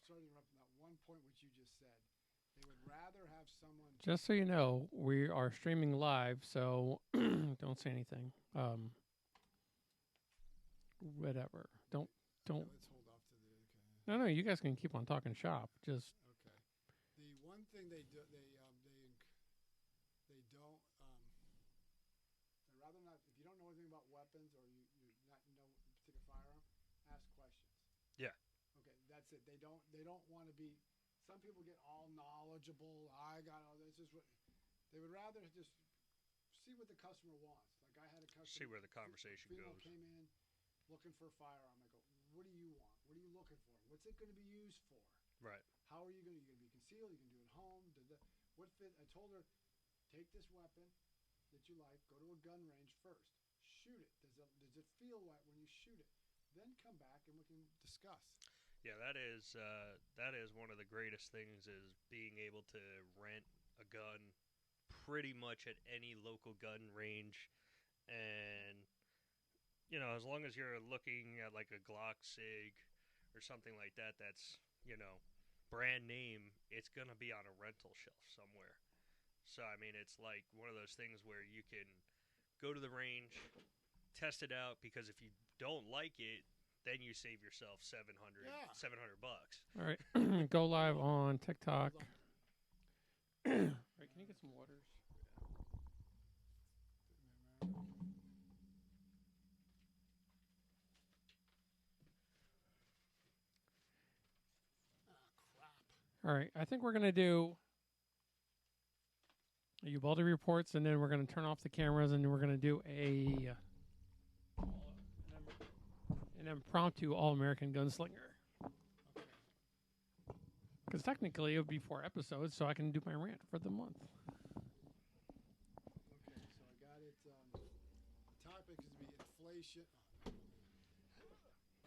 sorry to interrupt that one point which you just said. They would rather have someone. Just so you know, we are streaming live, so don't say anything. Whatever. Don't. Okay, let's hold off to the. Okay. No, you guys can keep on talking shop. Just Okay. The one thing they do, they don't. They rather not. If you don't know anything about weapons or you not know a particular firearm, ask questions. Yeah. Okay, that's it. They don't want to be. Some people get all knowledgeable. I got all this. Is what they would rather just see what the customer wants. Like I had a customer. See where the conversation goes. Came in looking for a firearm. I go, what do you want? What are you looking for? What's it going to be used for? Right. How are you going to? You going to be concealed? You can do it at home. What fit? I told her, take this weapon that you like. Go to a gun range first. Shoot it. Does it feel right when you shoot it? Then come back and we can discuss. Yeah, that is one of the greatest things is being able to rent a gun pretty much at any local gun range, and as long as you're looking at like a Glock Sig or something like that, that's brand name, it's gonna be on a rental shelf somewhere. So I mean, it's like one of those things where you can go to the range, test it out, because if you don't like it, then you save yourself 700 bucks. all right. Go live on TikTok. All right, can you get some waters? All right, I think we're gonna do Ubaldi reports, and then we're gonna turn off the cameras, and then we're gonna do an impromptu all-American gunslinger. Because technically it would be 4 episodes, so I can do my rant for the month. Okay, so I got it. The topic is to be inflation.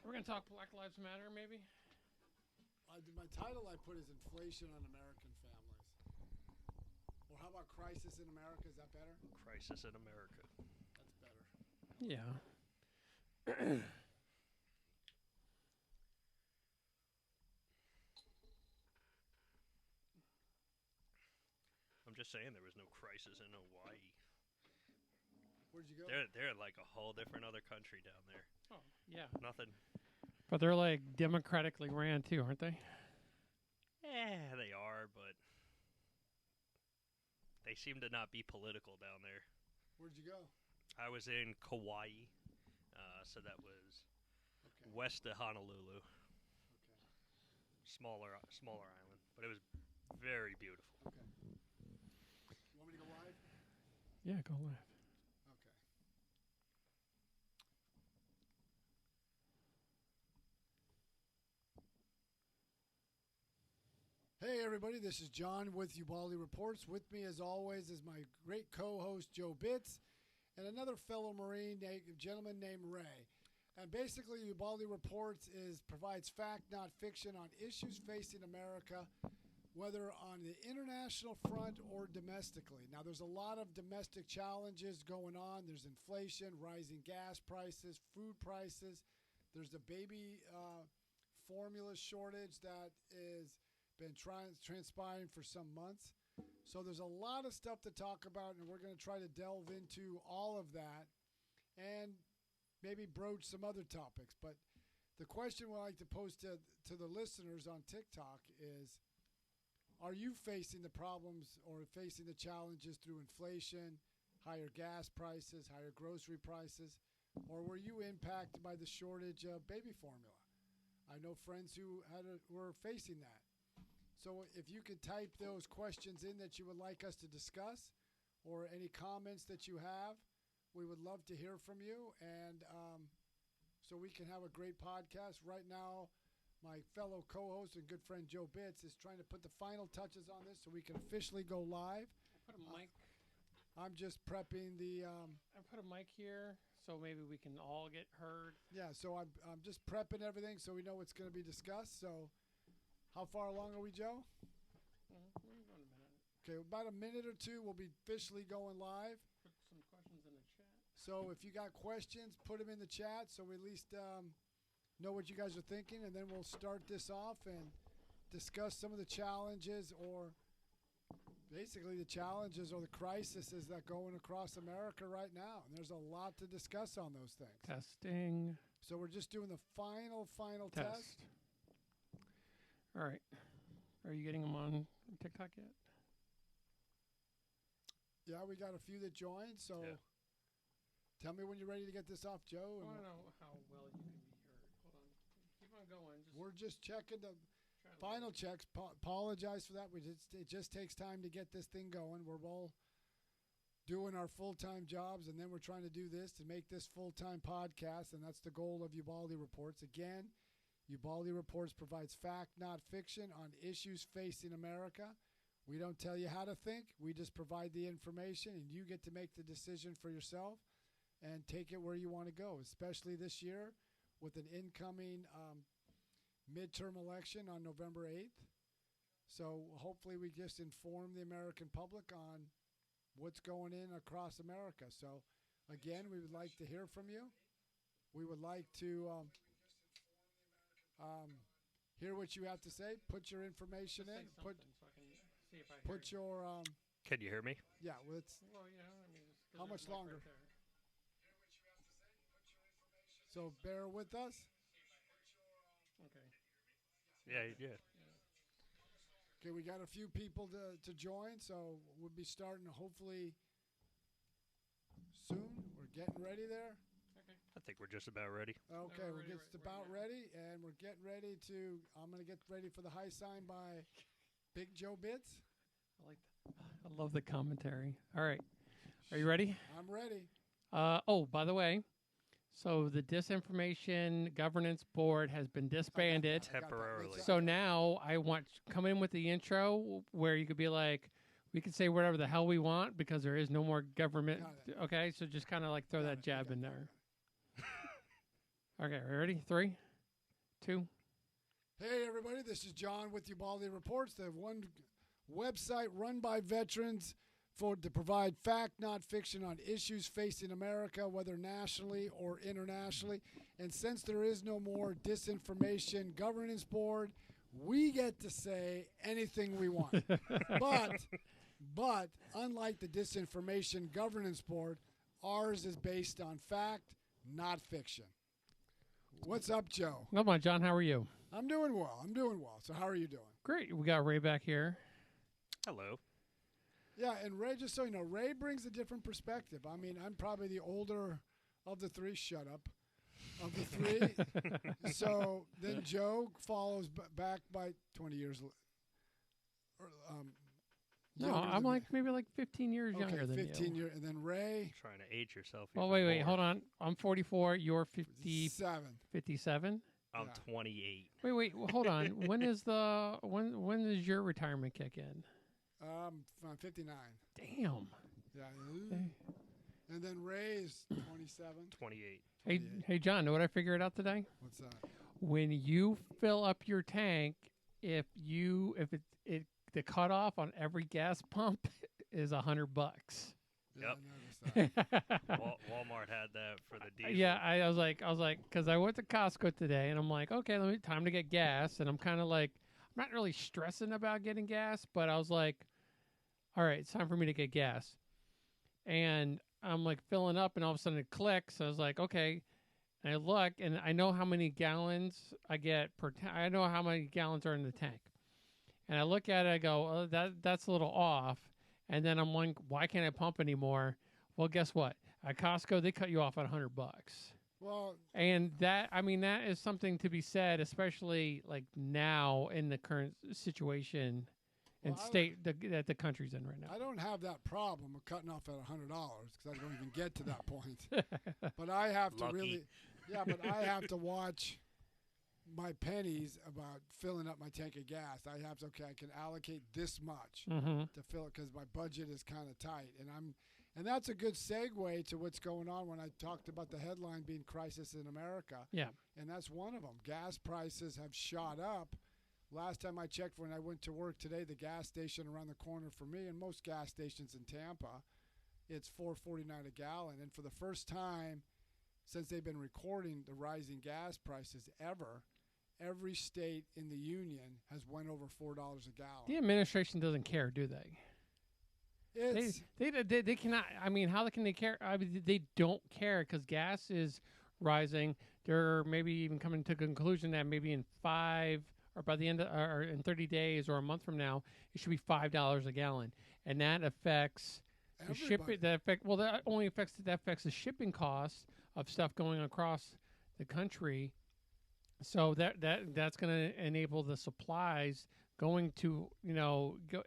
We're gonna talk Black Lives Matter, maybe. My title I put is Inflation on American Families. Or how about Crisis in America? Is that better? Crisis in America. That's better. Yeah. I'm just saying there was no crisis in Hawaii. Where'd you go? They're like a whole different other country down there. Oh, yeah. Nothing. But they're like democratically ran too, aren't they? Yeah, they are, but they seem to not be political down there. Where'd you go? I was in Kauai, so that was west of Honolulu. Okay. Smaller island, but it was very beautiful. Okay. You want me to go live? Yeah, go live. Okay. Hey everybody, this is John with Ubaldi Reports. With me as always is my great co-host Joe Bitts and another fellow Marine, a gentleman named Ray. And basically Ubaldi Reports provides fact, not fiction, on issues facing America, whether on the international front or domestically. Now there's a lot of domestic challenges going on. There's inflation, rising gas prices, food prices. There's the baby formula shortage that is been transpiring for some months. So there's a lot of stuff to talk about, and we're going to try to delve into all of that and maybe broach some other topics. But the question we like to pose to the listeners on TikTok is, are you facing the problems or facing the challenges through inflation, higher gas prices, higher grocery prices, or were you impacted by the shortage of baby formula? I know friends who were facing that. So if you could type those questions in that you would like us to discuss, or any comments that you have, we would love to hear from you, and so we can have a great podcast. Right now, my fellow co-host and good friend Joe Bitts is trying to put the final touches on this so we can officially go live. I put a mic. I'm just prepping the. I put a mic here so maybe we can all get heard. Yeah, so I'm just prepping everything so we know what's going to be discussed. So. How far along are we, Joe? We're going a minute. Okay, about a minute or two, we'll be officially going live. Put some questions in the chat. So if you got questions, put them in the chat so we at least know what you guys are thinking, and then we'll start this off. And discuss some of the challenges, or basically the challenges or the crises that going across America right now. And there's a lot to discuss on those things. Testing. So we're just doing the final Test. test. All right. Are you getting them on TikTok yet? Yeah, we got a few that joined. So tell me when you're ready to get this off, Joe. I want to know how well you can be heard. Hold on. Keep on going. We're just checking the final checks. Apologize for that. It just takes time to get this thing going. We're all doing our full-time jobs, and then we're trying to do this to make this full-time podcast, and that's the goal of Ubaldi Reports. Again, Ubaldi Reports provides fact, not fiction, on issues facing America. We don't tell you how to think. We just provide the information, and you get to make the decision for yourself and take it where you want to go, especially this year with an incoming midterm election on November 8th. So hopefully we just inform the American public on what's going in across America. So again, we would like to hear from you. We would like to hear what you have to say. Put your information in. Put your Can you hear me? yeah. Well, how much longer? So bear with us. Okay. Yeah. Okay, we got a few people to join, so we'll be starting hopefully soon. We're getting ready there. Okay. I think we're just about ready. Okay, we're we're ready just right about now. ready, and we're getting ready to. I'm gonna get ready for the high sign by Big Joe Bits. I love the commentary. All right. Are you ready? I'm ready. Oh, by the way, so the Disinformation Governance Board has been disbanded. I got that. Temporarily. So now I want come in with the intro where you could be like, we can say whatever the hell we want because there is no more government. Got Okay, so just kind of like throw Got that it. jab Okay, in got there. Okay, are you ready? 3, 2. Hey, everybody, this is John with Ubaldi Reports. They have one website run by veterans to provide fact, not fiction, on issues facing America, whether nationally or internationally. And since there is no more Disinformation Governance Board, we get to say anything we want. But unlike the Disinformation Governance Board, ours is based on fact, not fiction. What's up, Joe? Come on, John. How are you? I'm doing well. So how are you doing? Great. We got Ray back here. Hello. Yeah, and Ray, just so you know, Ray brings a different perspective. I mean, I'm probably the older of the three. Shut up. Of the three. So then Joe follows back by 20 years. No, younger I'm than like me. maybe like 15 years younger than 15 you. years. And then Ray, Trying to age yourself. Well, even wait. more. Hold on. I'm 44. You're 50, 7. 57. I'm Yeah. 28. Wait. Well, hold on. When is when does your retirement kick in? I'm 59. Damn. Yeah. Hey. And then Ray is 27. 28. Hey, John. Know what I figured out today? What's that? When you fill up your tank, if the cutoff on every gas pump is $100. Yeah, Yep. I noticed that. Walmart had that for the diesel. Yeah, I was like, because I went to Costco today, and I'm like, okay, time to get gas, and I'm kind of like, I'm not really stressing about getting gas, but I was like, all right, it's time for me to get gas, and I'm like filling up, and all of a sudden it clicks. I was like, okay, and I look, and I know how many gallons I get per. I know how many gallons are in the tank, and I look at it, I go, oh, that's a little off, and then I'm like, why can't I pump anymore? Well, guess what? At Costco, they cut you off at $100. Well, And that is something to be said, especially like now in the current situation and Well, state that the country's in right now. I don't have that problem of cutting off at $100 because I don't even get to that point. But I have to Lucky. but I have to watch my pennies about filling up my tank of gas. I can allocate this much Mm-hmm. to fill it because my budget is kind of tight, and that's a good segue to what's going on when I talked about the headline being crisis in America. Yeah. And that's one of them. Gas prices have shot up. Last time I checked when I went to work today, the gas station around the corner for me and most gas stations in Tampa, it's $4.49 a gallon. And for the first time since they've been recording the rising gas prices ever, every state in the union has went over $4 a gallon. The administration doesn't care, do they? It's They cannot. I mean, how can they care? I mean, they don't care because gas is rising. They're maybe even coming to the conclusion that maybe in 5 or by the end of, or in 30 days or a month from now, it should be $5 a gallon, and that affects the shipping. That only affects the shipping costs of stuff going across the country. So that's going to enable the supplies going to go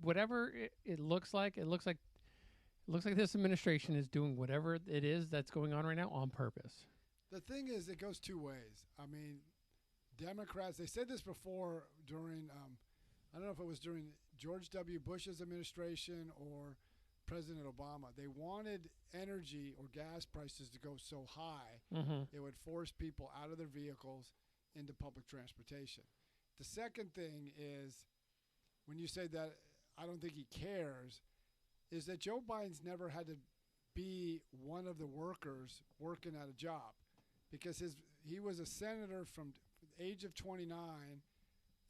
whatever it looks like. It looks like this administration is doing whatever it is that's going on right now on purpose. The thing is, it goes two ways. I mean, Democrats, they said this before during, I don't know if it was during George W. Bush's administration or President Obama. They wanted energy or gas prices to go so high, it would force people out of their vehicles into public transportation. The second thing is, when you say that I don't think he cares, is that Joe Biden's never had to be one of the workers working at a job, because he was a senator from the age of 29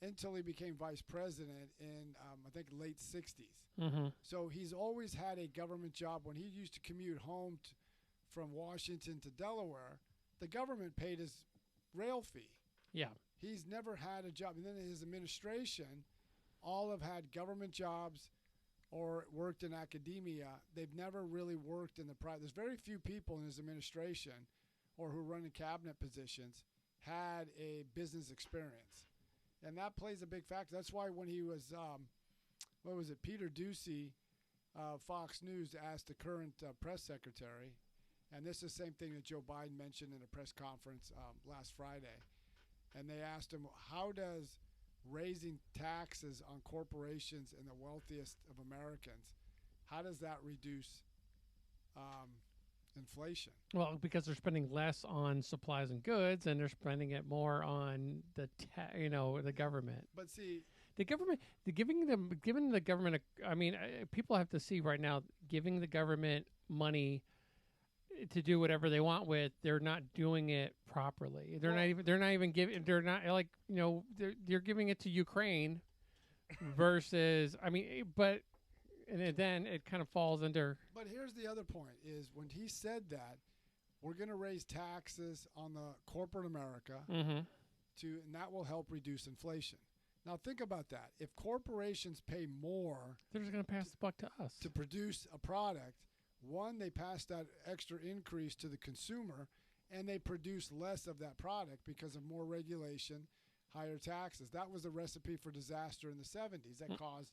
until he became vice president in, I think, late 60s. So he's always had a government job. When he used to commute home from Washington to Delaware, the government paid his rail fee. Yeah. He's never had a job. And then in his administration, all have had government jobs or worked in academia. They've never really worked in the private. There's very few people in his administration or who run in cabinet positions had a business experience. And that plays a big factor. That's why when he was, Peter Ducey, Fox News, asked the current press secretary, and this is the same thing that Joe Biden mentioned in a press conference last Friday, and they asked him, how does raising taxes on corporations and the wealthiest of Americans, how does that reduce inflation? Well, because they're spending less on supplies and goods, and they're spending it more on the government. But see, giving the government. I mean, people have to see right now, giving the government money to do whatever they want with, they're not doing it properly. They're not even giving. They're not like they're giving it to Ukraine versus. I mean, but. And then it kind of falls under. But here's the other point: is when he said that we're going to raise taxes on the corporate America, and that will help reduce inflation. Now think about that: if corporations pay more, they're just going to pass the buck to us to produce a product. One, they pass that extra increase to the consumer, and they produce less of that product because of more regulation, higher taxes. That was the recipe for disaster in the 70s that caused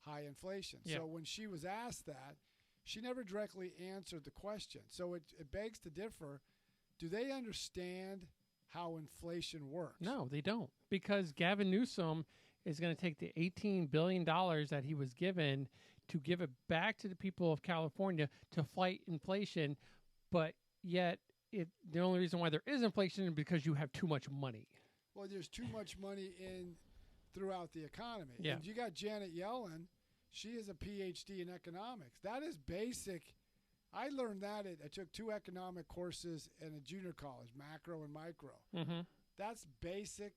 high inflation. Yeah. So when she was asked that, she never directly answered the question. So it begs to differ. Do they understand how inflation works? No, they don't. Because Gavin Newsom is going to take the $18 billion that he was given to give it back to the people of California to fight inflation, but yet the only reason why there is inflation is because you have too much money. Well, there's too much money throughout the economy. Yeah. And you got Janet Yellen. She is a PhD in economics. That is basic. I learned that. I took 2 economic courses in a junior college, macro and micro. That's basic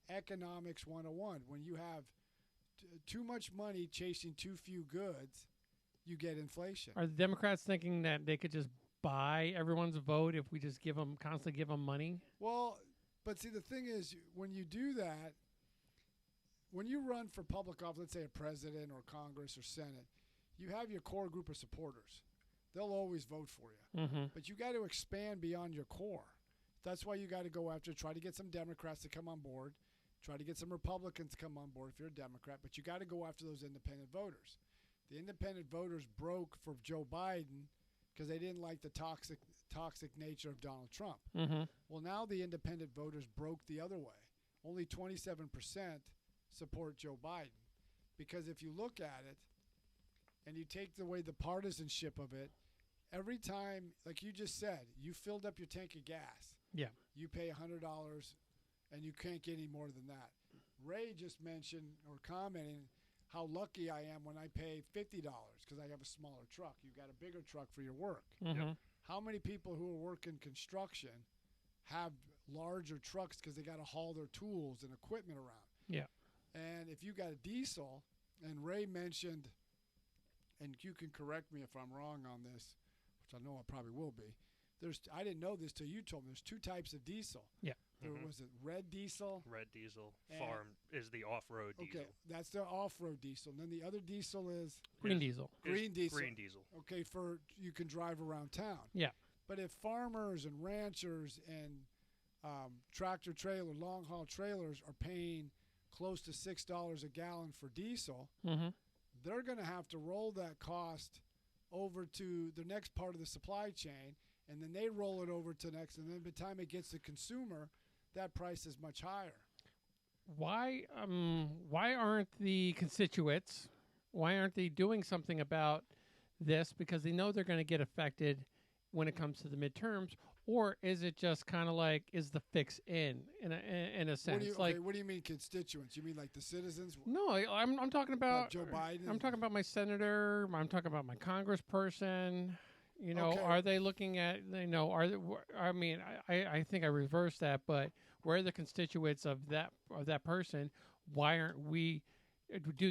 economics 101. When you have too much money chasing too few goods, you get inflation. Are the Democrats thinking that they could just buy everyone's vote if we just constantly give them money? Well, but see, the thing is, when you do that, when you run for public office, let's say a president or Congress or Senate, you have your core group of supporters. They'll always vote for you. But you got to expand beyond your core. That's why you got to go after, try to get some Democrats to come on board, try to get some Republicans to come on board if you're a Democrat, but you got to go after those independent voters. The independent voters broke for Joe Biden because they didn't like the toxic nature of Donald Trump. Well, now the independent voters broke the other way. Only 27% support Joe Biden, because if you look at it and you take away the partisanship of it, every time, like you just said, you filled up your tank of gas. Yeah. You pay $100 and you can't get any more than that. Ray just mentioned or commenting how lucky I am when I pay $50 because I have a smaller truck. You've got a bigger truck for your work. How many people who are working construction have larger trucks because they got to haul their tools and equipment around. Yeah. And if you got a diesel, and Ray mentioned, and you can correct me if I'm wrong on this, which I know I probably will be. I didn't know this till you told me. There's two types of diesel. Yeah. There was it red diesel. Red diesel. And- Farm is the off-road diesel. Okay, that's the off-road diesel. And then the other diesel is Green Is- diesel. is green diesel. Green diesel. Okay, for you can drive around town. Yeah. But if farmers and ranchers and tractor trailer, long haul trailers are paying close to $6 a gallon for diesel, Mm-hmm. they're going to have to roll that cost over to the next part of the supply chain, and then they roll it over to next. And then by the time it gets to consumer, that price is much higher. Why aren't the constituents? Why aren't they doing something about this? Because they know they're going to get affected when it comes to the midterms, or is it just kind of like is the fix in a sense? What do you mean constituents? You mean like the citizens? No, I'm talking about Joe Biden? I'm talking about my senator. I'm talking about my congressperson. You know, Okay. are they looking at? You know, are they, I mean, I think I reversed that, but where are the constituents of that person? Why aren't we?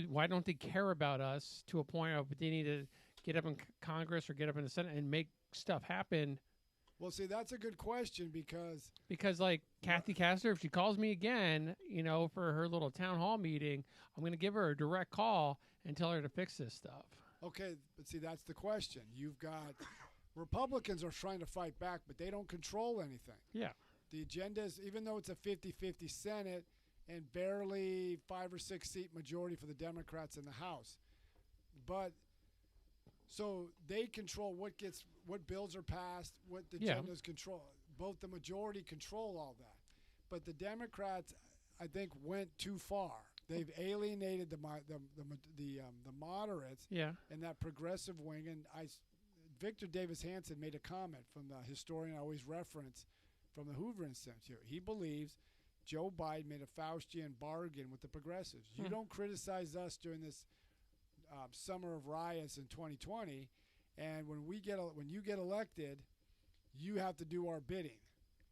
Why don't they care about us to a point of they need to get up in Congress or get up in the Senate and make stuff happen? Well, see, that's a good question because Like Kathy Castor, if she calls me again, you know, for her little town hall meeting, I'm going to give her a direct call and tell her to fix this stuff. okay, but see, that's the question. You've got Republicans are trying to fight back, but they don't control anything. Yeah. The agenda is, even though it's a 50-50 Senate and barely 5 or 6 seat majority for the Democrats in the House, but so they control what bills are passed, what the Yeah. agendas control. Both the majority control all that, but the Democrats, I think, went too far. They've alienated the moderates Yeah. and that progressive wing. And Victor Davis Hanson made a comment from the historian I always reference from the Hoover Institute. He believes Joe Biden made a Faustian bargain with the progressives. You don't criticize us during this summer of riots in 2020, and when you get elected, you have to do our bidding.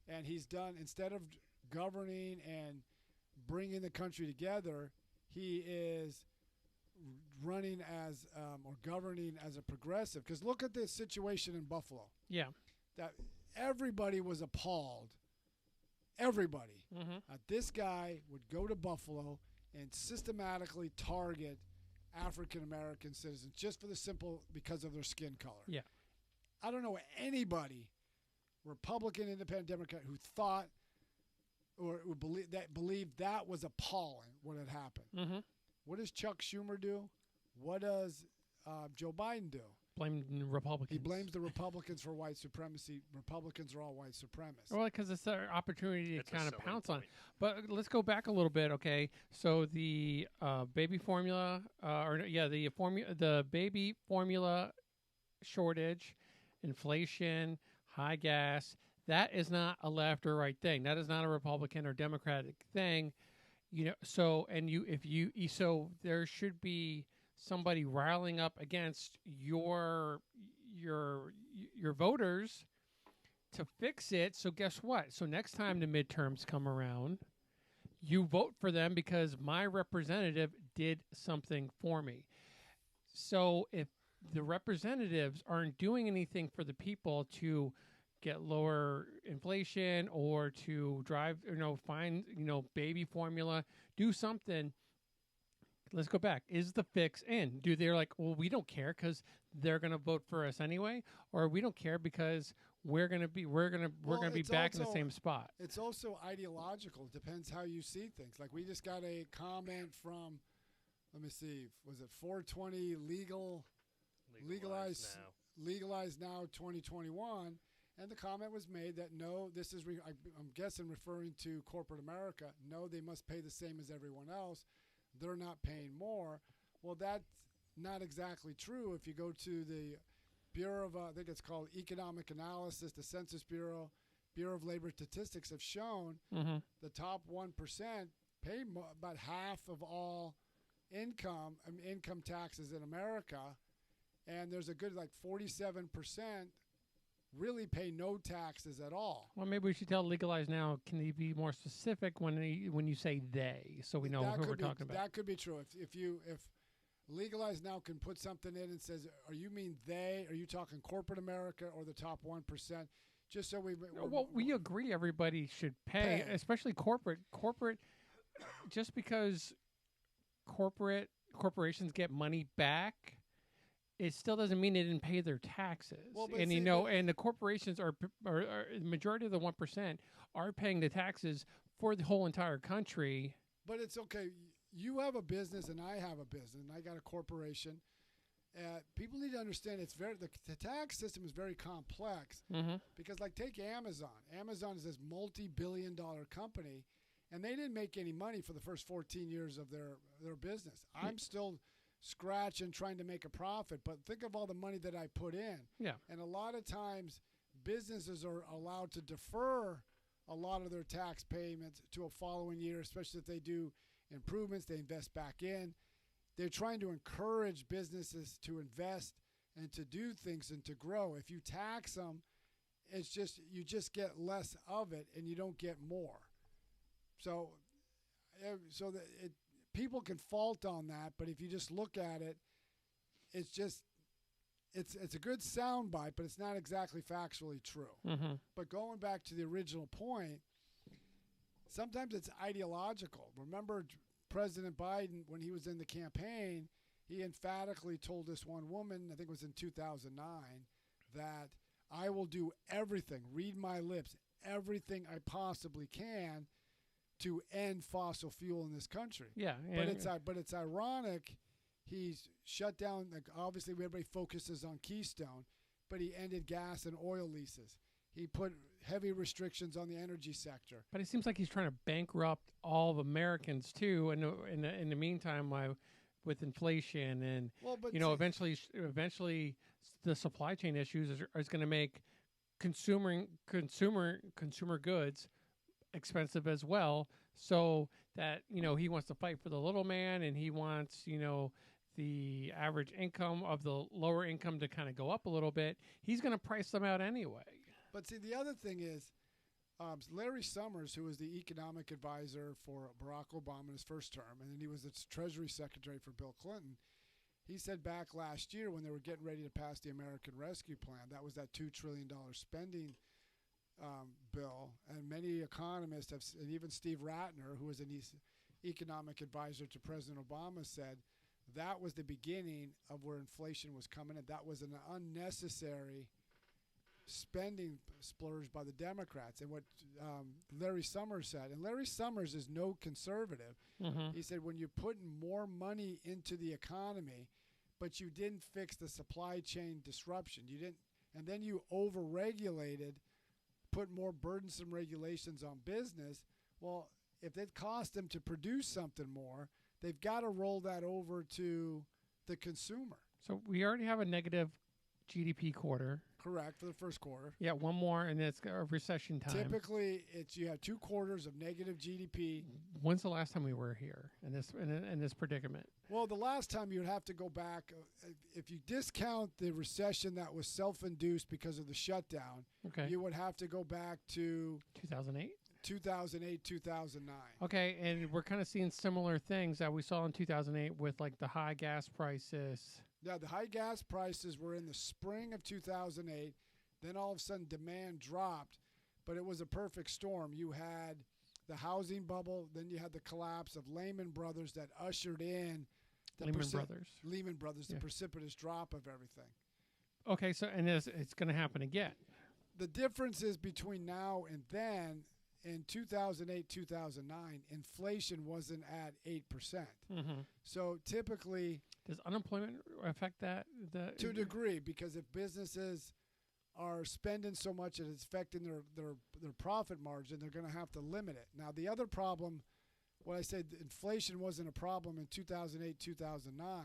And he's done, instead of governing and bringing the country together, he is running as or governing as a progressive. Because look at the situation in Buffalo. Yeah. That everybody was appalled. Everybody. Mm-hmm. This guy would go to Buffalo and systematically target African American citizens just for the simple because of their skin color. Yeah. I don't know anybody, Republican, Independent, Democrat, who thought or would believe that was appalling what had happened. Mm-hmm. What does Chuck Schumer do? What does Joe Biden do? Blame Republicans. He blames the Republicans for white supremacy. Republicans are all white supremacists. Well, because it's an opportunity It's to a kind of selling pounce on. point. But let's go back a little bit, okay? So the baby formula, the baby formula shortage, inflation, high gas. That is not a left or right thing. That is not a Republican or Democratic thing. You know. So so there should be somebody riling up against your voters to fix it. So guess what? So next time the midterms come around, you vote for them because my representative did something for me. So if the representatives aren't doing anything for the people to get lower inflation or to drive, find, baby formula, do something. Let's go back. Is the fix in? They're like, well, we don't care because they're going to vote for us anyway, or we don't care because we're going to be back in the same spot. It's also ideological. It depends how you see things. Like we just got a comment from, let me see, was it 420 legalized now 2021, and the comment was made that no, this is I'm guessing referring to corporate America. No, they must pay the same as everyone else. They're not paying more. Well, that's not exactly true. If you go to the Bureau of, I think it's called Economic Analysis, the Census Bureau, Bureau of Labor Statistics have shown the top 1% pay about half of all income taxes in America, and there's a good 47% really pay no taxes at all. Well, maybe we should tell legalize now. Can you be more specific when you say they, so we know That who could we're be, talking about? That could be true. If legalize now can put something in and says, "Are you mean they? Are you talking corporate America or the top 1%?" Just so Well, we agree everybody should pay, especially corporate. Corporate, just because corporations get money back, it still doesn't mean they didn't pay their taxes. Well, but and see, and the corporations are the majority of the 1% are paying the taxes for the whole entire country. But it's okay. You have a business and I have a business and I got a corporation. People need to understand the tax system is very complex because, like, take Amazon. Amazon is this multi-billion-dollar company, and they didn't make any money for the first 14 years of their business. I'm still scratching trying to make a profit, but think of all the money that I put in. Yeah. And a lot of times businesses are allowed to defer a lot of their tax payments to a following year, especially if they do improvements, they invest back in. They're trying to encourage businesses to invest and to do things and to grow. If you tax them, it's just you just get less of it and you don't get more. So people can fault on that, but if you just look at it, it's a good soundbite, but it's not exactly factually true. But going back to the original point, sometimes it's ideological. Remember President Biden, when he was in the campaign, he emphatically told this one woman, I think it was in 2009, that I will do everything, read my lips, everything I possibly can to end fossil fuel in this country. Yeah. But it's ironic. He's shut down, like, obviously everybody focuses on Keystone, but he ended gas and oil leases. He put heavy restrictions on the energy sector. But it seems like he's trying to bankrupt all of Americans too. And in the meantime, with inflation and eventually the supply chain issues is going to make consumer goods expensive as well. So that he wants to fight for the little man, and he wants the average income of the lower income to kind of go up a little bit. He's going to price them out anyway. But see, the other thing is, Larry Summers, who was the economic advisor for Barack Obama in his first term, and then he was the Treasury Secretary for Bill Clinton, he said back last year when they were getting ready to pass the American Rescue Plan, that was that $2 trillion spending bill, and many economists have, and even Steve Ratner, who was an economic advisor to President Obama, said that was the beginning of where inflation was coming, and that was an unnecessary spending splurge by the Democrats. And what Larry Summers said, and Larry Summers is no conservative, he said when you're putting more money into the economy, but you didn't fix the supply chain disruption, and then you overregulated, put more burdensome regulations on business, well, if it costs them to produce something more, they've got to roll that over to the consumer. So we already have a negative GDP quarter. Correct, for the first quarter. Yeah, one more, and it's a recession time. Typically, you have 2 quarters of negative GDP. When's the last time we were here in this predicament? Well, the last time you'd have to go back, if you discount the recession that was self-induced because of the shutdown, you would have to go back to 2008? 2008, 2009. Okay, and we're kind of seeing similar things that we saw in 2008 with, like, the high gas prices. Yeah, the high gas prices were in the spring of 2008. Then all of a sudden demand dropped, but it was a perfect storm. You had the housing bubble, then you had the collapse of Lehman Brothers that ushered in the Lehman Brothers, the precipitous drop of everything. Okay, so and it's going to happen again. The difference is between now and then, in 2008, 2009, inflation wasn't at 8%. So typically, does unemployment affect that? To a degree, because if businesses are spending so much and it's affecting their profit margin, they're going to have to limit it. Now, the other problem, what I said, inflation wasn't a problem in 2008, 2009.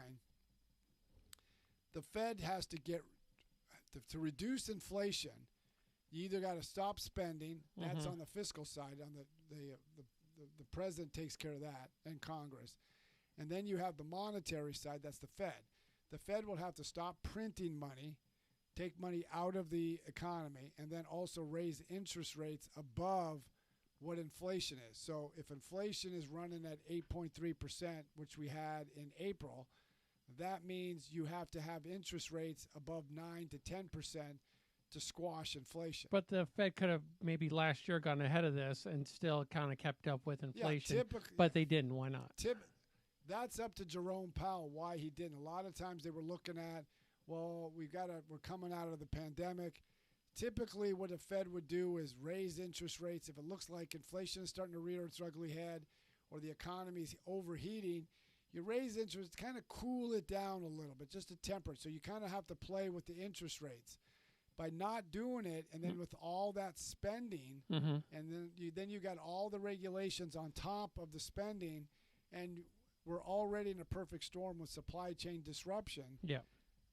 The Fed has to to reduce inflation. You either got to stop spending. That's on the fiscal side. On the president takes care of that, and Congress. And then you have the monetary side. That's the Fed. The Fed will have to stop printing money take money out of the economy, and then also raise interest rates above what inflation is. So if inflation is running at 8.3%, which we had in April, that means you have to have interest rates above 9 to 10% to squash inflation. But the Fed could have maybe last year gotten ahead of this and still kind of kept up with inflation. But they didn't. Why not? That's up to Jerome Powell why he didn't. A lot of times they were looking at, well, we're coming out of the pandemic. Typically what the Fed would do is raise interest rates. If it looks like inflation is starting to rear its ugly head or the economy is overheating, you raise interest, kind of cool it down a little bit, just to temper it. So you kind of have to play with the interest rates. By not doing it, and then with all that spending, and then you got all the regulations on top of the spending, and we're already in a perfect storm with supply chain disruption. Yeah.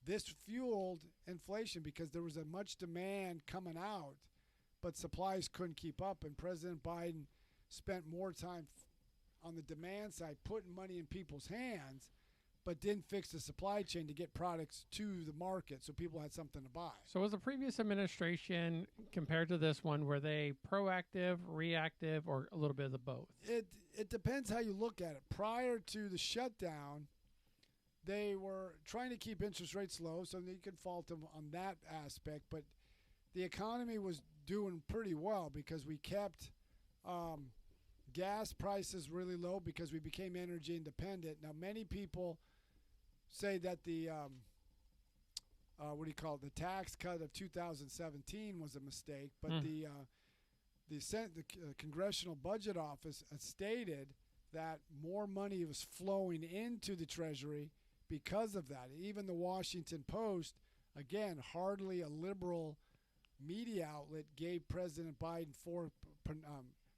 This fueled inflation because there was a much demand coming out, but supplies couldn't keep up, and President Biden spent more time on the demand side putting money in people's hands, but didn't fix the supply chain to get products to the market so people had something to buy. So was the previous administration, compared to this one, were they proactive, reactive, or a little bit of the both? It depends how you look at it. Prior to the shutdown, they were trying to keep interest rates low, so you can fault them on that aspect. But the economy was doing pretty well because we kept gas prices really low because we became energy independent. Now, many people say that the the tax cut of 2017 was a mistake, but the Congressional Budget Office stated that more money was flowing into the Treasury because of that. Even the Washington Post, again, hardly a liberal media outlet, gave President Biden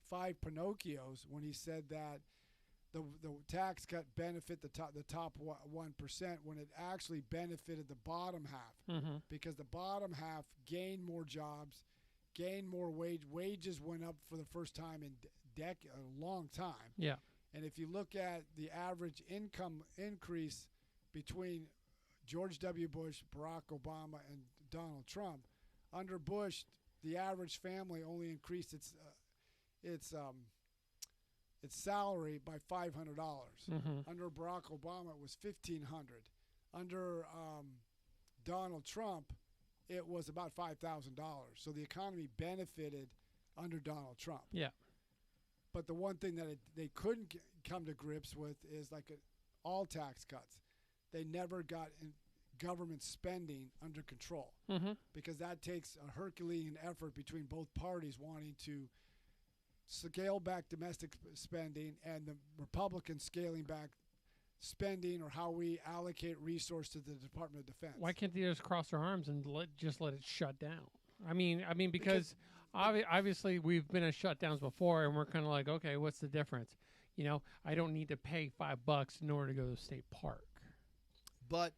five Pinocchios when he said that the tax cut benefit the top 1% when it actually benefited the bottom half, because the bottom half gained more jobs, gained more wages went up for the first time in a long time. Yeah. And if you look at the average income increase between George W. Bush, Barack Obama, and Donald Trump, under Bush, the average family only increased its salary by $500. Under Barack Obama, it was $1,500. Under Donald Trump, it was about $5,000. So the economy benefited under Donald Trump. Yeah. But the one thing that they couldn't come to grips with is all tax cuts. They never got government spending under control, because that takes a Herculean effort between both parties wanting to scale back domestic spending and the Republicans scaling back spending or how we allocate resource to the Department of Defense. Why can't they just cross their arms and just let it shut down? I mean, because obviously we've been at shutdowns before, and we're kind of like, okay, what's the difference? You know, I don't need to pay $5 in order to go to the state park. But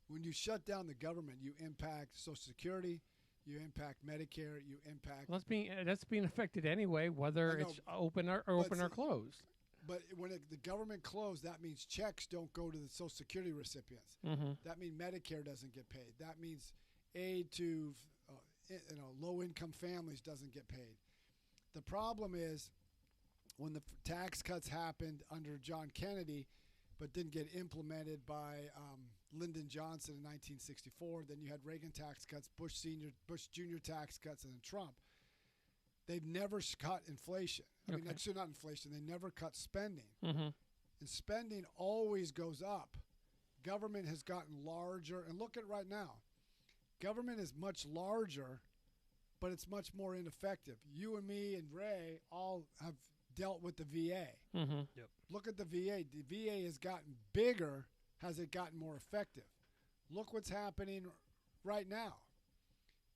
when you shut down the government, you impact Social Security, you impact Medicare, you impact. Well, that's being affected anyway, whether it's open or closed. But when the government closed, that means checks don't go to the Social Security recipients. That means Medicare doesn't get paid. That means aid to low-income families doesn't get paid. The problem is when the tax cuts happened under John Kennedy, but didn't get implemented by Lyndon Johnson in 1964. Then you had Reagan tax cuts, Bush Jr. tax cuts, and then Trump. They've never cut inflation. I mean, actually not inflation. They never cut spending. And spending always goes up. Government has gotten larger. And look at right now. Government is much larger, but it's much more ineffective. You and me and Ray all have dealt with the VA. Yep. Look at the VA. The VA has gotten bigger. Has it gotten more effective? Look what's happening right now.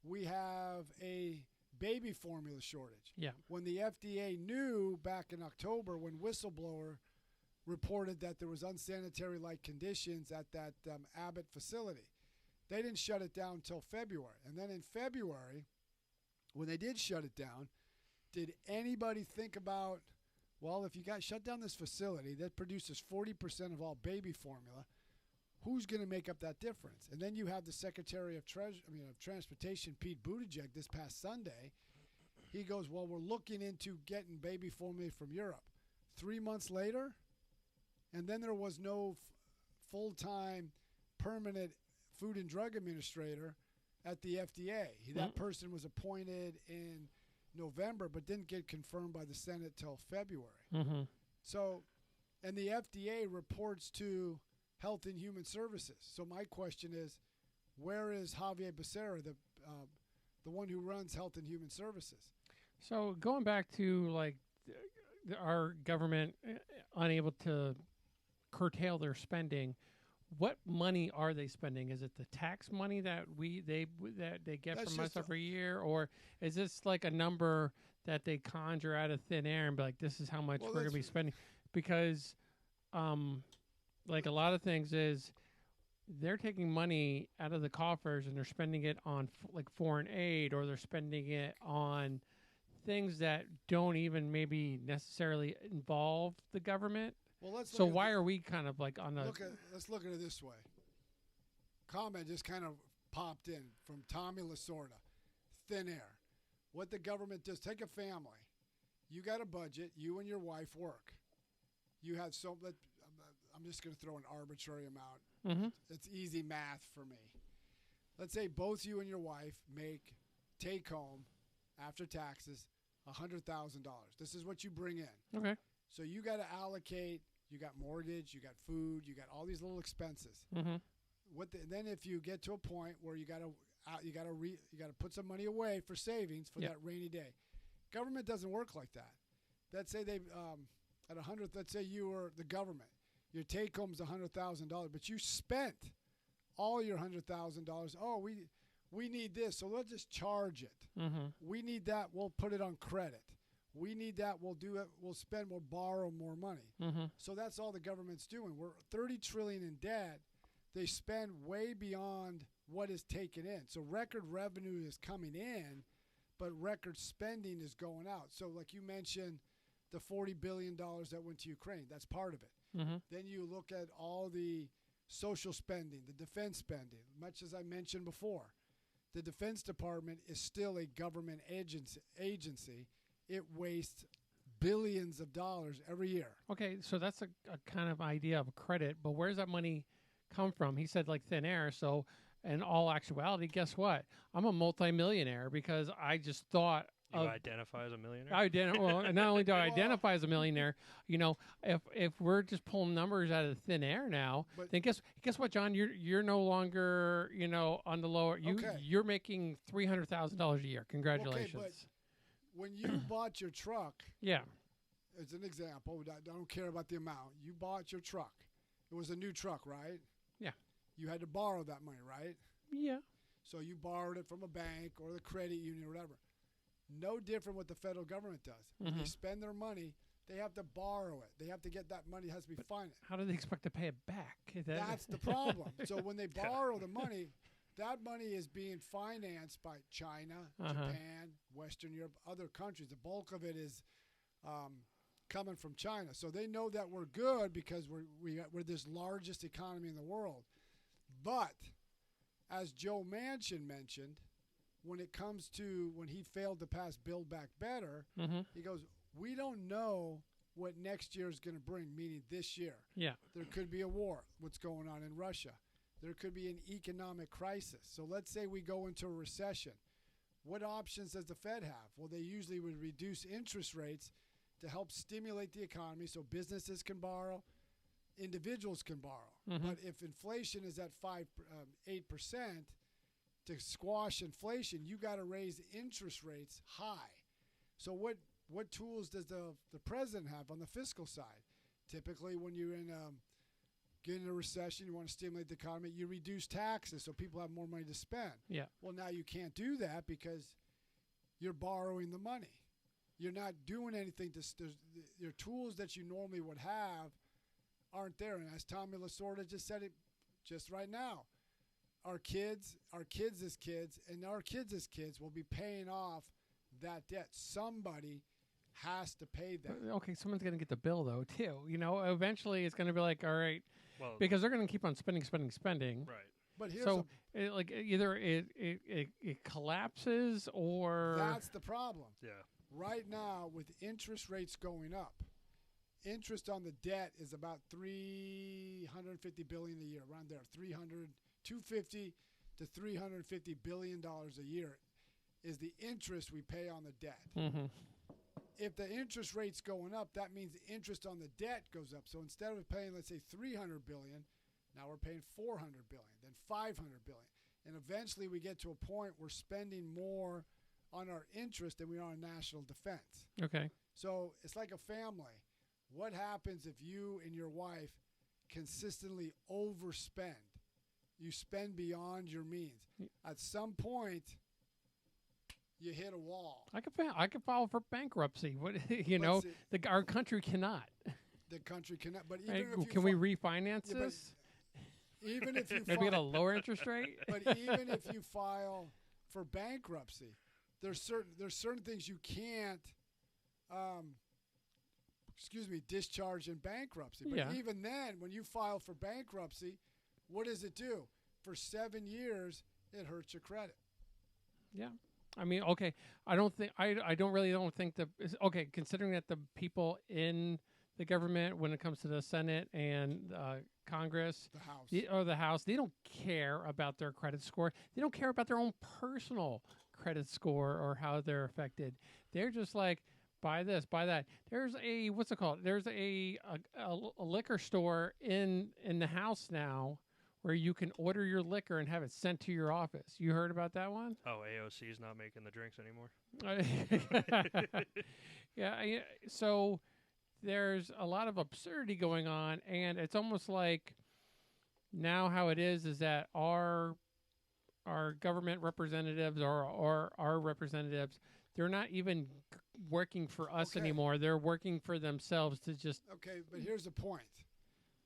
We have a baby formula shortage. Yeah. When the FDA knew back in October, when whistleblower reported that there was unsanitary-like conditions at that Abbott facility, they didn't shut it down until February. And then in February, when they did shut it down, did anybody think about, well, if you shut down this facility that produces 40% of all baby formula, who's going to make up that difference? And then you have the Secretary of Transportation, Pete Buttigieg, this past Sunday. He goes, well, we're looking into getting baby formula from Europe. 3 months later, and then there was no full-time permanent Food and Drug Administrator at the FDA. That person was appointed in November but didn't get confirmed by the Senate till February. So, and the FDA reports to Health and Human Services. So my question is, where is Javier Becerra, the one who runs Health and Human Services? So going back to like our government unable to curtail their spending, what money are they spending? Is it the tax money that they get That's from us just every year, or is this like a number that they conjure out of thin air and be like, this is how much we're going to be spending? Because, like a lot of things is they're taking money out of the coffers and they're spending it on like foreign aid, or they're spending it on things that don't even maybe necessarily involve the government. Well, so why are we kind of like on the... Let's look at it this way. Comment just kind of popped in from Tommy Lasorda. Thin air. What the government does, take a family. You got a budget. You and your wife work. You have I'm just going to throw an arbitrary amount. It's easy math for me. Let's say both you and your wife make take home after taxes $100,000. This is what you bring in. Okay. So you got to allocate. You got mortgage. You got food. You got all these little expenses. Then if you get to a point where you got to put some money away for savings for that rainy day. Government doesn't work like that. Let's say they at 100. Let's say you were the government. Your take home is $100,000, but you spent all your $100,000. Oh, we need this, so let's just charge it. We need that. We'll put it on credit. We need that. We'll do it. We'll spend. We'll borrow more money. So that's all the government's doing. We're $30 trillion in debt. They spend way beyond what is taken in. So record revenue is coming in, but record spending is going out. So like you mentioned, the $40 billion that went to Ukraine, that's part of it. Then you look at all the social spending, the defense spending. Much as I mentioned before, the Defense Department is still a government agency. It wastes billions of dollars every year. Okay, so that's a kind of idea of credit, but where's that money come from? He said like thin air. So in all actuality, guess what? I'm a multimillionaire because I just thought you identify as a millionaire? Well, not only do I identify as a millionaire, you know, if we're just pulling numbers out of thin air now, then guess what, John? You're no longer, you know, on the lower. You're making $300,000 a year. Congratulations. Okay, but when you bought your truck, as an example, I don't care about the amount. You bought your truck. It was a new truck, right? Yeah. You had to borrow that money, right? Yeah. So you borrowed it from a bank or the credit union or whatever. No different what the federal government does. When they spend their money, they have to borrow it. They have to get that money. It has to be financed. How do they expect to pay it back? That's the problem. So when they borrow the money, that money is being financed by China, Japan, Western Europe, other countries. The bulk of it is coming from China. So they know that we're good because we're this largest economy in the world. But as Joe Manchin mentioned, when it comes to when he failed to pass Build Back Better, he goes, we don't know what next year is going to bring, meaning this year. Yeah. There could be a war, what's going on in Russia. There could be an economic crisis. So let's say we go into a recession. What options does the Fed have? Well, they usually would reduce interest rates to help stimulate the economy so businesses can borrow, individuals can borrow. But if inflation is at 8%, to squash inflation, you got to raise interest rates high. So what tools does the president have on the fiscal side? Typically, when you're getting a recession, you want to stimulate the economy, you reduce taxes so people have more money to spend. Yeah. Well, now you can't do that because you're borrowing the money. You're not doing anything. Your tools that you normally would have aren't there. And as Tommy Lasorda just said it just right now, our kids as kids, and our kids as kids will be paying off that debt. Somebody has to pay that. Okay, someone's going to get the bill, though, too. You know, eventually it's going to be like, all right, Well, because they're going to keep on spending. right. But here's So either it collapses or that's the problem. Yeah. Right now, with interest rates going up, interest on the debt is about $350 billion a year, around there, 250 to $350 billion a year is the interest we pay on the debt. Mm-hmm. If the interest rate's going up, that means the interest on the debt goes up. So instead of paying, let's say, $300 billion, now we're paying $400 billion, then $500 billion. And eventually we get to a point where we're spending more on our interest than we are on national defense. Okay. So it's like a family. What happens if you and your wife consistently overspend? You spend beyond your means. At some point, you hit a wall. I could file for bankruptcy. What you know, our country cannot. The country cannot. But even Hey, if you can we refinance Yeah, but this? even if you Maybe at a file, lower interest rate. but even if you file for bankruptcy, there's certain things you can't, discharge in bankruptcy. But Yeah. even then, when you file for bankruptcy, what does it do? For 7 years, it hurts your credit. Yeah. I mean, okay. I don't think don't think that. Okay, considering that the people in the government, when it comes to the Senate and Congress, The House. they don't care about their credit score. They don't care about their own personal credit score or how they're affected. They're just like, buy this, buy that. There's what's it called? There's a liquor store in the house now where you can order your liquor and have it sent to your office. You heard about that one? Oh, AOC is not making the drinks anymore. Yeah. So there's a lot of absurdity going on, and it's almost like now how it is that our government representatives or our representatives, they're not even working for us anymore. They're working for themselves to just. Okay, but here's the point.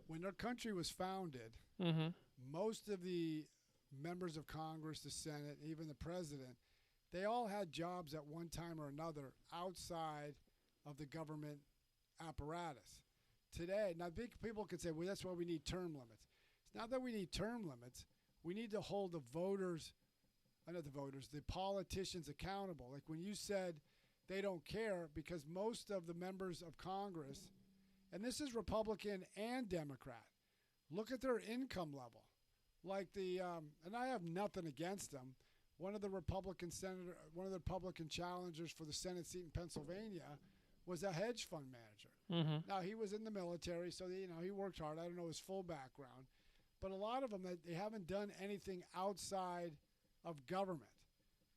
When our country was founded, Mm-hmm. most of the members of Congress, the Senate, even the president, they all had jobs at one time or another outside of the government apparatus. Today, now big people could say, well, that's why we need term limits. It's not that we need term limits. We need to hold the politicians accountable. Like when you said they don't care, because most of the members of Congress, and this is Republican and Democrat, look at their income level. Like and I have nothing against them. One of the Republican challengers for the Senate seat in Pennsylvania was a hedge fund manager. Mm-hmm. Now he was in the military, so he worked hard. I don't know his full background, but a lot of them they haven't done anything outside of government.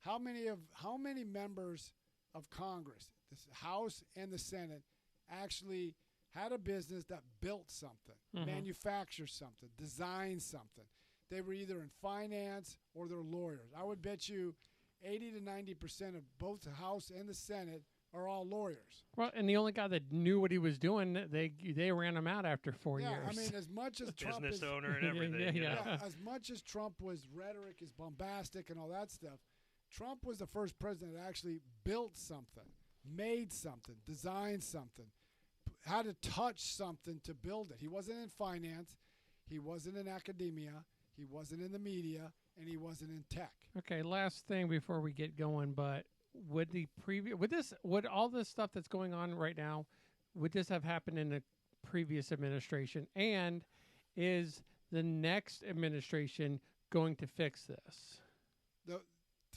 How many members of Congress, the House and the Senate, actually had a business that built something, manufactured something, designed something? They were either in finance or they're lawyers. I would bet you 80 to 90% of both the House and the Senate are all lawyers. Well, and the only guy that knew what he was doing, they ran him out after 4 years. Yeah, I mean, as much as Trump business is, owner and everything. Yeah. as much as Trump was rhetoric, is bombastic and all that stuff, Trump was the first president that actually built something, made something, designed something, had to touch something to build it. He wasn't in finance, he wasn't in academia, he wasn't in the media, and he wasn't in tech. Okay, last thing before we get going, but would all this stuff that's going on right now, would this have happened in the previous administration? And is the next administration going to fix this?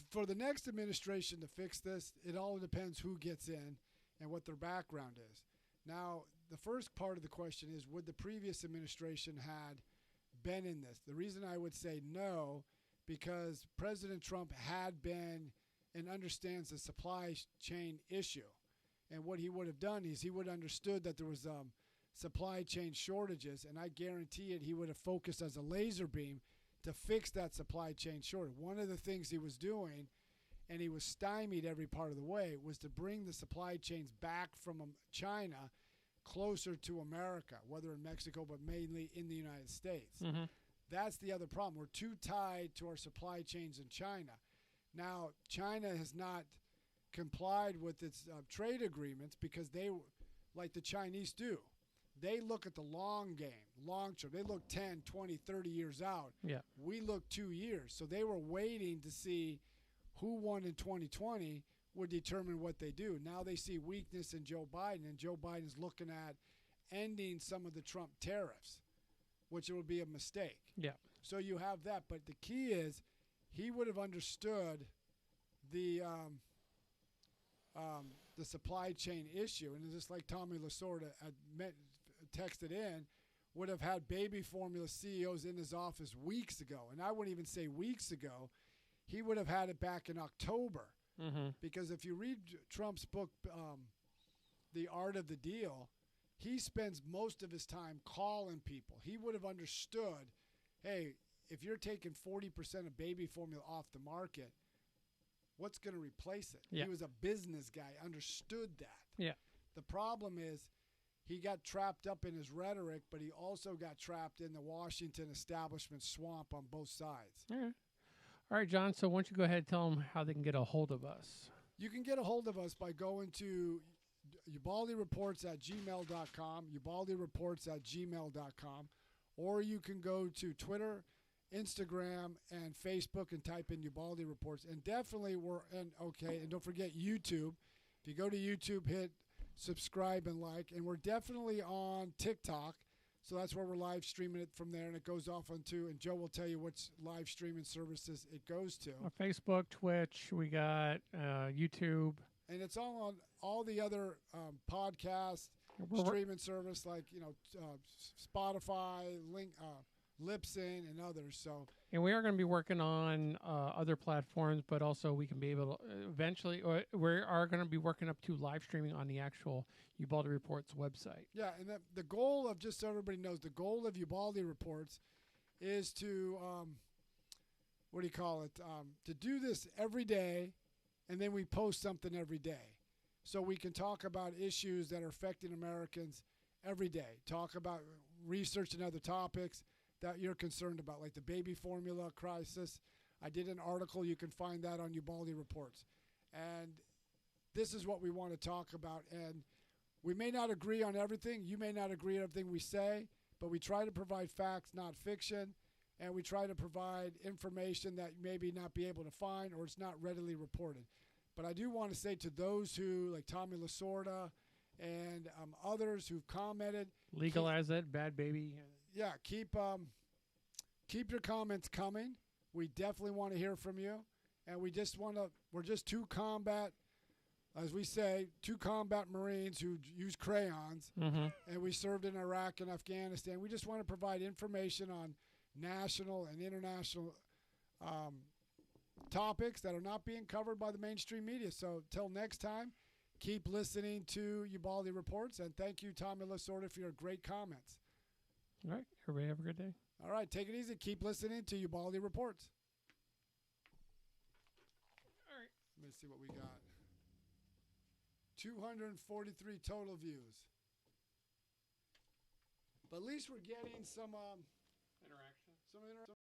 For the next administration to fix this, it all depends who gets in and what their background is. Now, the first part of the question is, would the previous administration had been in this? The reason I would say no, because President Trump had been and understands the supply chain issue. And what he would have done is he would have understood that there was supply chain shortages, and I guarantee it, he would have focused as a laser beam to fix that supply chain shortage. One of the things he was doing, and he was stymied every part of the way, was to bring the supply chains back from China closer to America, whether in Mexico, but mainly in the United States. Mm-hmm. That's the other problem. We're too tied to our supply chains in China. Now, China has not complied with its trade agreements because they, like the Chinese do, they look at the long game, long term. They look 10, 20, 30 years out. Yeah. We look 2 years. So they were waiting to see who won in 2020 would determine what they do. Now they see weakness in Joe Biden, and Joe Biden's looking at ending some of the Trump tariffs, which would be a mistake. Yeah. So you have that. But the key is he would have understood the supply chain issue. And just like Tommy Lasorda had texted in, would have had baby formula CEOs in his office weeks ago. And I wouldn't even say weeks ago. He would have had it back in October. Mm-hmm. Because if you read Trump's book, The Art of the Deal, he spends most of his time calling people. He would have understood, hey, if you're taking 40% of baby formula off the market, what's going to replace it? Yeah. He was a business guy, understood that. Yeah. The problem is he got trapped up in his rhetoric, but he also got trapped in the Washington establishment swamp on both sides. All right, John. So why don't you go ahead and tell them how they can get a hold of us? You can get a hold of us by going to ubaldireports@gmail.com, ubaldireports@gmail.com, or you can go to Twitter, Instagram, and Facebook and type in Ubaldi Reports. And definitely and don't forget YouTube. If you go to YouTube, hit subscribe and like. And we're definitely on TikTok. So that's where we're live streaming it from there, and it goes off onto, and Joe will tell you which live streaming services it goes to. Facebook, Twitch, we got YouTube. And it's all on all the other podcast streaming service like, Spotify, Libsyn, and others. So. And we are going to be working on other platforms, but also we can be able to eventually, or we are going to be working up to live streaming on the actual Ubaldi Reports website. Yeah, and the goal of, just so everybody knows, the goal of Ubaldi Reports is to, to do this every day, and then we post something every day. So we can talk about issues that are affecting Americans every day, talk about research and other topics that you're concerned about, like the baby formula crisis. I did an article. You can find that on Ubaldi Reports. And this is what we want to talk about. And we may not agree on everything. You may not agree on everything we say, but we try to provide facts, not fiction. And we try to provide information that you maybe not be able to find or it's not readily reported. But I do want to say to those who, like Tommy Lasorda and others who've commented. Legalize it, bad baby. Yeah, keep your comments coming. We definitely want to hear from you, and we're just two combat, as we say, two combat Marines who use crayons, and we served in Iraq and Afghanistan. We just want to provide information on national and international topics that are not being covered by the mainstream media. So till next time, keep listening to Ubaldi Reports, and thank you, Tommy Lasorda, for your great comments. All right. Everybody have a good day. All right. Take it easy. Keep listening to Ubaldi Reports. All right. Let me see what we got. 243 total views. But at least we're getting some Interaction. interaction.